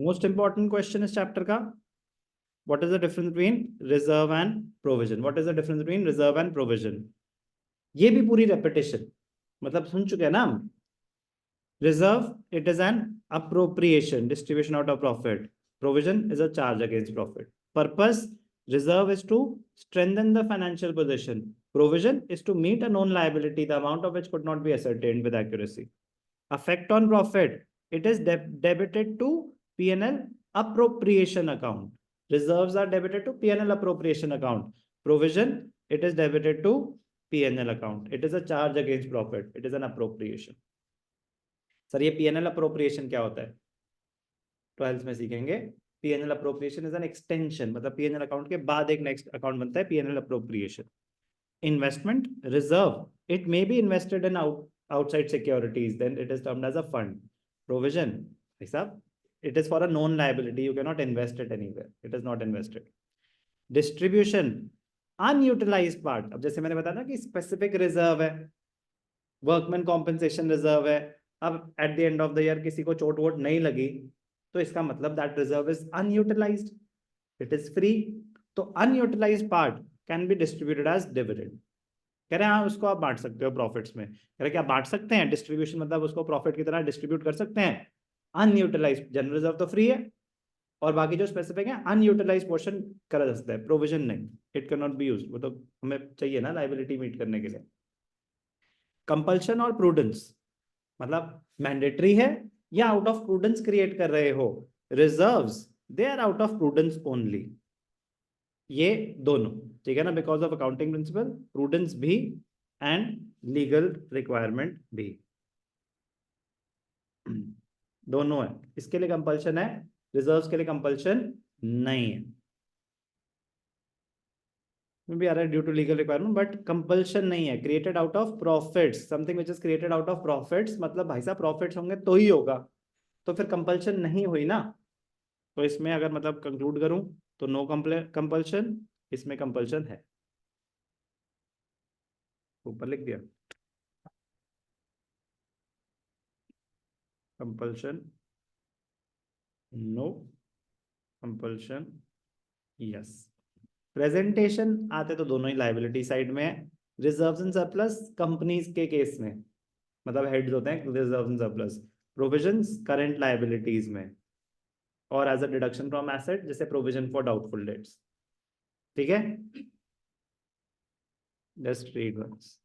Most important question इस chapter का, what is the difference between reserve and provision, what is the difference between reserve and provision. ये भी पूरी repetition, मतलब सुन चुके हैं ना हम। Reserve, it is an appropriation, distribution out of profit. Provision is a charge against profit. Purpose, reserve is to strengthen the financial position. Provision is to meet a known liability, the amount of which could not be ascertained with accuracy. Effect on profit, it is debited to P&L appropriation account. Reserves are debited to P&L appropriation account. Provision, it is debited to P&L account. It is a charge against profit. It is an appropriation. Sir ये P&L appropriation क्या होता है? 12th में सीखेंगे। P&L appropriation is an extension, मतलब P&L account के बाद एक next account बनता है P&L appropriation. Investment, reserve, it may be invested in outside securities, then it is termed as a fund. Provision, it is for a known liability, you cannot invest it anywhere, it is not invested. Distribution, unutilized part, अब जैसे मैंने बताया ना कि specific reserve है, workman compensation reserve है, अब at the end of the year किसी को चोट वोट नहीं लगी, तो इसका मतलब that reserve is unutilized, it is free. तो unutilized part can be distributed as dividend. कह रहे हैं हाँ उसको आप बांट सकते हो प्रॉफिट्स में। कह रहे क्या बांट सकते हैं? डिस्ट्रीब्यूशन मतलब उसको प्रॉफिट की तरह डिस्ट्रीब्यूट कर सकते हैं। अनयूटिलाइज, जनरल रिजर्व तो फ्री है और बाकी जो स्पेसिफिक है अनयूटिलाइज पोर्शन करा जा सकता है, प्रोविजन नहीं, it can not be used, वो तो हमें चाहिए ना लाइबिलिटी मीट करने के लिए। कंपल्शन और प्रूडेंस, मतलब मैंडेटरी है या आउट ऑफ प्रूडेंस क्रिएट कर रहे हो। Reserves, they are out of prudence only, ये दोनों, ठीक है ना, because of accounting principle, prudence भी एंड लीगल रिक्वायरमेंट भी, दोनों है। इसके लिए कंपल्शन है, रिजर्व्स के लिए कंपल्शन नहीं है। भी आ रहा है due to legal requirement, but compulsion नहीं है। Created out of profits, something which is created out of profits, मतलब भाई साहब प्रॉफिट्स होंगे तो ही होगा, तो फिर कंपल्शन नहीं हुई ना। तो इसमें अगर मतलब कंक्लूड करूं तो नो कंपल्शन, इसमें कंपल्शन है, ऊपर लिख दिया compulsion, no compulsion, yes. Presentation आते तो दोनों ही लाइबिलिटी साइड में है। रिजर्व्स एंड सरप्लस कंपनीज के केस में, मतलब हेड्स होते हैं reserves and surplus. Provisions current liabilities में, और as a deduction from asset जैसे प्रोविजन फॉर डाउटफुल डेट्स, ठीक है। Just read once.